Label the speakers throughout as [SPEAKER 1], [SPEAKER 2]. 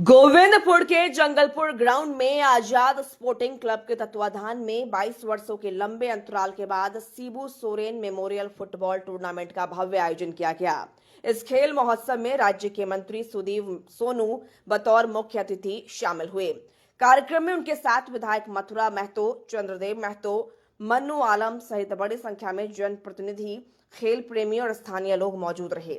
[SPEAKER 1] गोविंदपुर के जंगलपुर ग्राउंड में आजाद sporting club के तत्वाधान में 22 वर्षों के लंबे अंतराल के बाद Shibu Soren memorial football tournament का भव्य आयोजन किया गया। इस खेल महोत्सव में राज्य के मंत्री सुदीव सोनू बतौर मुख्य अतिथि शामिल हुए। कार्यक्रम में उनके साथ विधायक मथुरा महतो, चंद्रदेव महतो, मन्नू आलम सहित बड़ी संख्या में जनप्रतिनिधि, खेल प्रेमी और स्थानीय लोग मौजूद रहे।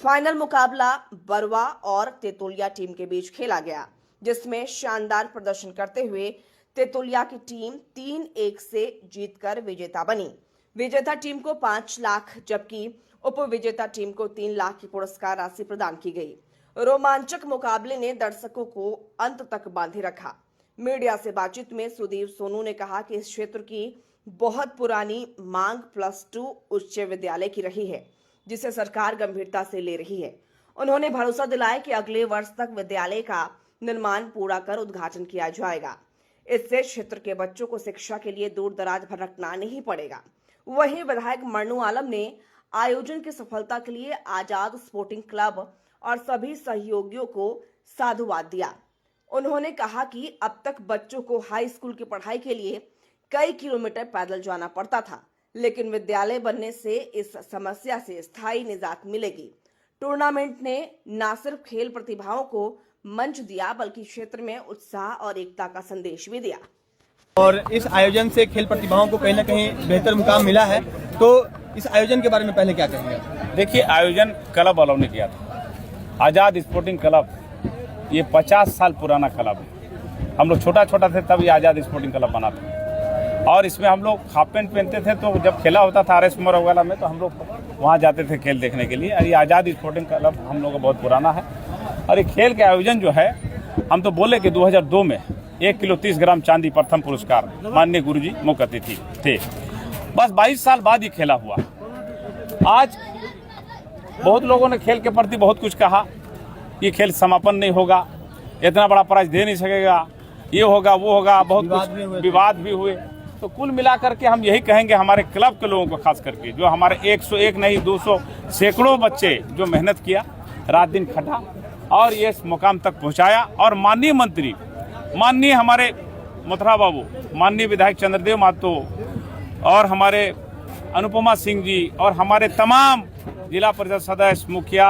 [SPEAKER 1] फाइनल मुकाबला बरवा और तेतुलिया टीम के बीच खेला गया, जिसमें शानदार प्रदर्शन करते हुए तेतुलिया की टीम 3-1 से जीतकर विजेता बनी। विजेता टीम को 5 लाख जबकि उप विजेता टीम को 3 लाख की पुरस्कार राशि प्रदान की गई। रोमांचक मुकाबले ने दर्शकों को अंत तक बांधे रखा। मीडिया से बातचीत में सुदीव सोनू ने कहा कि इस क्षेत्र की बहुत पुरानी मांग +2 उच्च विद्यालय की रही है, जिसे सरकार गंभीरता से ले रही है। उन्होंने भरोसा दिलाया कि अगले वर्ष तक विद्यालय का निर्माण पूरा कर उद्घाटन किया जाएगा। इससे क्षेत्र के बच्चों को शिक्षा के लिए दूर दराज भटकना नहीं पड़ेगा। वहीं विधायक मन्नू आलम ने आयोजन की सफलता के लिए आजाद स्पोर्टिंग क्लब और सभी सहयोगियों को साधुवाद दिया। उन्होंने कहा कि अब तक बच्चों को हाई स्कूल की पढ़ाई के लिए कई किलोमीटर पैदल जाना पड़ता था, लेकिन विद्यालय बनने से इस समस्या से स्थायी निजात मिलेगी। टूर्नामेंट ने न सिर्फ खेल प्रतिभाओं को मंच दिया, बल्कि क्षेत्र में उत्साह और एकता का संदेश भी दिया।
[SPEAKER 2] और इस आयोजन से खेल प्रतिभाओं को कहीं न कहीं बेहतर मुकाम मिला है। तो इस आयोजन के बारे में पहले क्या कहेंगे?
[SPEAKER 3] देखिए, आयोजन क्लब वालों ने किया था। आजाद स्पोर्टिंग क्लब ये 50 साल पुराना क्लब है। हम लोग छोटा थे तब ये आजाद स्पोर्टिंग क्लब बना था, और इसमें हम लोग हाफ पैंट पहनते थे। तो जब खेला होता था RS कुमार वगैरह में, तो हम लोग वहाँ जाते थे खेल देखने के लिए। और ये आज़ाद स्पोर्टिंग क्लब हम लोग का बहुत पुराना है। और ये खेल के आयोजन जो है, हम तो बोले कि 2002 में 1 किलो 30 ग्राम चांदी प्रथम पुरस्कार माननीय गुरुजी मुख्य अतिथि थे। बस 22 साल बाद ये खेला हुआ। आज बहुत लोगों ने खेल के प्रति बहुत कुछ कहा। ये खेल समापन नहीं होगा, इतना बड़ा प्राइज दे नहीं सकेगा, ये होगा वो होगा, बहुत कुछ विवाद भी हुए। तो कुल मिलाकर के हम यही कहेंगे, हमारे क्लब के लोगों को खास करके, जो हमारे 101 नहीं 200 सैकड़ों बच्चे जो मेहनत किया, रात दिन खटा और ये इस मुकाम तक पहुंचाया। और माननीय मंत्री, माननीय हमारे मथुरा बाबू, माननीय विधायक चंद्रदेव महतो और हमारे अनुपमा सिंह जी और हमारे तमाम जिला परिषद सदस्य, मुखिया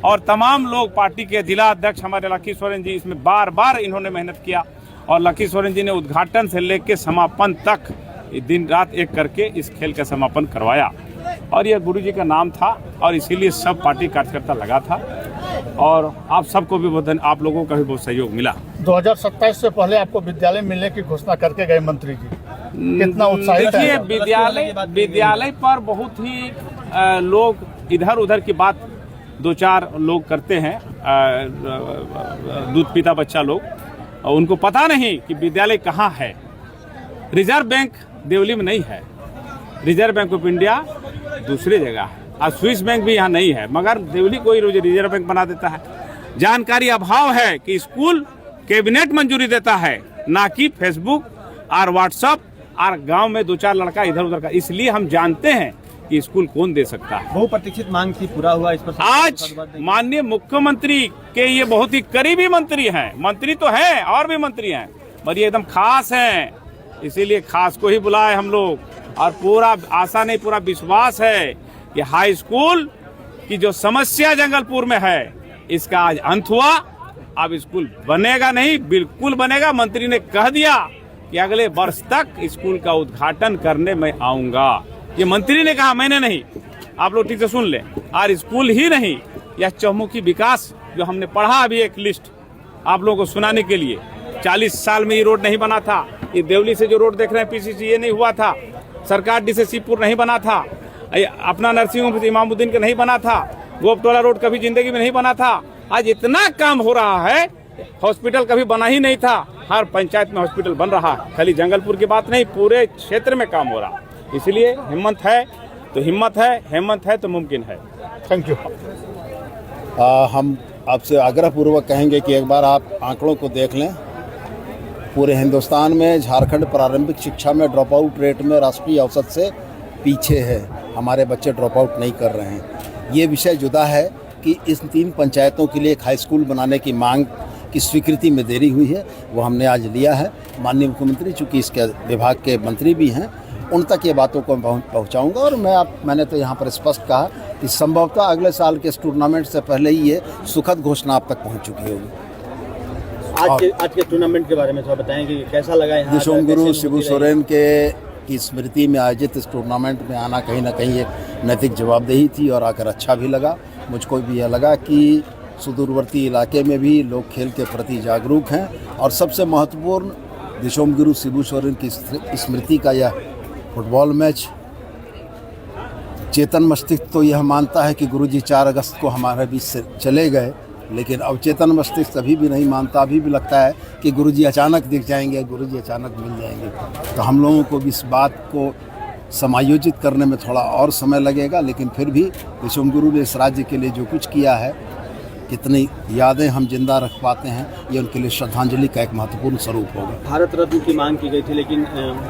[SPEAKER 3] और तमाम लोग, पार्टी के जिला अध्यक्ष हमारे लकी सोरेन जी, इसमें बार बार इन्होंने मेहनत किया। और लकी सोरेन जी ने उद्घाटन से लेकर समापन तक दिन रात एक करके इस खेल का समापन करवाया। और यह गुरु जी का नाम था, और इसीलिए सब पार्टी कार्यकर्ता लगा था। और आप सबको भी आप लोगों का भी बहुत सहयोग मिला।
[SPEAKER 4] 2027 से पहले आपको विद्यालय मिलने की घोषणा करके गए मंत्री जी, कितना उत्साहित है?
[SPEAKER 3] देखिए, विद्यालय पर बहुत ही लोग इधर उधर की बात 2-4 लोग करते हैं, दूध पीता बच्चा लोग, और उनको पता नहीं कि विद्यालय कहाँ है। रिजर्व बैंक देवली में नहीं है, रिजर्व बैंक ऑफ इंडिया दूसरी जगह है, और स्विस बैंक भी यहाँ नहीं है, मगर देवली कोई रिजर्व बैंक बना देता है। जानकारी अभाव है कि स्कूल कैबिनेट मंजूरी देता है, ना कि फेसबुक और व्हाट्सएप और गांव में 2-4 लड़का इधर उधर का। इसलिए हम जानते हैं कि स्कूल कौन दे सकता है।
[SPEAKER 2] बहुप्रतीक्षित मांग थी, पूरा हुआ। इस पर
[SPEAKER 3] आज माननीय मुख्यमंत्री के ये बहुत ही करीबी मंत्री हैं। मंत्री तो हैं और भी मंत्री हैं, पर ये एकदम खास हैं, इसीलिए खास को ही बुलाए हम लोग। और पूरा आशा नहीं, पूरा विश्वास है कि हाई स्कूल की जो समस्या जंगलपुर में है, इसका आज अंत हुआ। अब स्कूल बनेगा नहीं, बिल्कुल बनेगा। मंत्री ने कह दिया कि अगले वर्ष तक स्कूल का उद्घाटन करने मैं आऊंगा। ये मंत्री ने कहा, मैंने नहीं। आप लोग ठीक से सुन लें। और स्कूल ही नहीं, यह चौमुखी विकास जो हमने पढ़ा, अभी एक लिस्ट आप लोगों को सुनाने के लिए। 40 साल में ये रोड नहीं बना था। ये देवली से जो रोड देख रहे हैं PCC, ये नहीं हुआ था। सरकार डी से शिवपुर नहीं बना था। अपना नर्सिंग होम इमामुद्दीन का नहीं बना था। गोपटोला रोड कभी जिंदगी में नहीं बना था। आज इतना काम हो रहा है। हॉस्पिटल कभी बना ही नहीं था, हर पंचायत में हॉस्पिटल बन रहा है। खाली जंगलपुर की बात नहीं, पूरे क्षेत्र में काम हो रहा है। इसलिए हिम्मत है तो हिम्मत है, हिम्मत है तो मुमकिन है।
[SPEAKER 4] Thank you.
[SPEAKER 5] हम आपसे आग्रहपूर्वक कहेंगे कि एक बार आप आंकड़ों को देख लें। पूरे हिंदुस्तान में झारखंड प्रारंभिक शिक्षा में ड्रॉप आउट रेट में राष्ट्रीय औसत से पीछे है। हमारे बच्चे ड्रॉप आउट नहीं कर रहे हैं। ये विषय जुदा है कि इस 3 पंचायतों के लिए एक हाई स्कूल बनाने की मांग की स्वीकृति में देरी हुई है वो हमने आज लिया है। माननीय मुख्यमंत्री चूँकि इसके विभाग के मंत्री भी हैं, उन तक ये बातों को पहुंचाऊंगा। और मैंने तो यहाँ पर स्पष्ट कहा कि संभवतः अगले साल के इस टूर्नामेंट से पहले ही ये सुखद घोषणा आप तक पहुँच चुकी होगी।
[SPEAKER 2] आज के टूर्नामेंट के बारे में थोड़ा बताएं कि कैसा लगा यहाँ
[SPEAKER 5] दिशोम गुरु शिबू सोरेन की स्मृति में आयोजित इस टूर्नामेंट में आना कहीं ना कहीं एक नैतिक जवाबदेही थी और आकर अच्छा भी लगा। मुझको भी यह लगा कि सुदूरवर्ती इलाके में भी लोग खेल के प्रति जागरूक हैं और सबसे महत्वपूर्ण दिशोम गुरु शिबू सोरेन की स्मृति का यह फुटबॉल मैच चेतन मस्तिष्क तो यह मानता है कि गुरुजी 4 अगस्त को हमारे बीच से चले गए, लेकिन अवचेतन मस्तिष्क अभी भी नहीं मानता। अभी भी लगता है कि गुरुजी अचानक दिख जाएंगे, गुरुजी अचानक मिल जाएंगे। तो हम लोगों को भी इस बात को समायोजित करने में थोड़ा और समय लगेगा, लेकिन फिर भी दिशोम गुरु ने इस राज्य के लिए जो कुछ किया है, कितनी यादें हम जिंदा रख पाते हैं, ये उनके लिए श्रद्धांजलि का एक महत्वपूर्ण स्वरूप होगा।
[SPEAKER 2] भारत रत्न की मांग की गई थी, लेकिन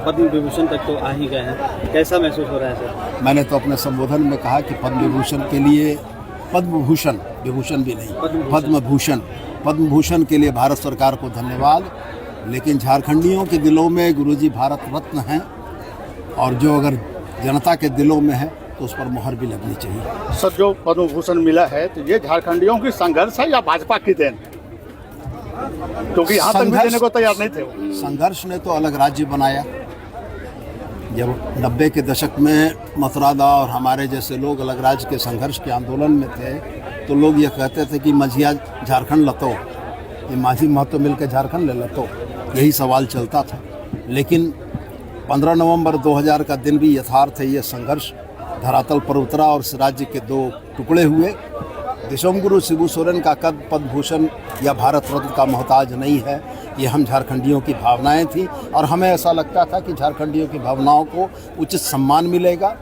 [SPEAKER 2] पद्म विभूषण तक तो आ ही गए हैं। कैसा महसूस हो रहा है सर?
[SPEAKER 5] मैंने तो अपने संबोधन में कहा कि पद्म विभूषण के लिए पद्म भूषण, विभूषण भी नहीं, पद्म भूषण के लिए भारत सरकार को धन्यवाद। लेकिन झारखंडियों के दिलों में गुरुजी भारत रत्न हैं और जो अगर जनता के दिलों में है तो उस पर मोहर भी लगनी चाहिए।
[SPEAKER 4] सर, जो पद्म भूषण मिला है तो ये झारखंडियों की संघर्ष है या भाजपा की देन? क्योंकि यहाँ तक भी देने को तैयार नहीं थे।
[SPEAKER 5] संघर्ष ने तो अलग राज्य बनाया। जब 90 के दशक में मथुरादा और हमारे जैसे लोग अलग राज्य के संघर्ष के आंदोलन में थे तो लोग ये कहते थे कि मझिया झारखंड लतो, ये माझी महतो मिलकर झारखंड ले लतो, यही सवाल चलता था। लेकिन 15 नवंबर 2000 का दिन भी यथार्थ है। ये संघर्ष धरातल पर उतरा और इस राज्य के 2 टुकड़े हुए। दिशोम गुरु शिबू सोरेन का कद पद्म भूषण या भारत रत्न का मोहताज नहीं है। ये हम झारखंडियों की भावनाएं थी और हमें ऐसा लगता था कि झारखंडियों की भावनाओं को उचित सम्मान मिलेगा।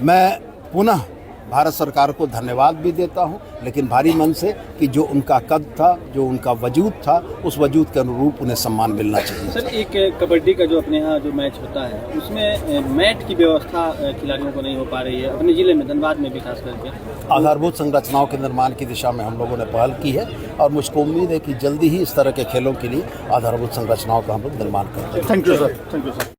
[SPEAKER 5] मैं पुनः भारत सरकार को धन्यवाद भी देता हूं, लेकिन भारी मन से कि जो उनका कद था, जो उनका वजूद था, उस वजूद के अनुरूप उन्हें सम्मान मिलना चाहिए।
[SPEAKER 2] सर, एक कबड्डी का जो अपने यहाँ जो मैच होता है उसमें मैट की व्यवस्था खिलाड़ियों को नहीं हो पा रही है अपने जिले में, धनबाद में भी खास करके।
[SPEAKER 5] आधारभूत संरचनाओं के निर्माण की दिशा में हम लोगों ने पहल की है और मुझको उम्मीद है कि जल्दी ही इस तरह के खेलों के लिए आधारभूत संरचनाओं का हम लोग निर्माण करेंगे।
[SPEAKER 4] Thank you sir.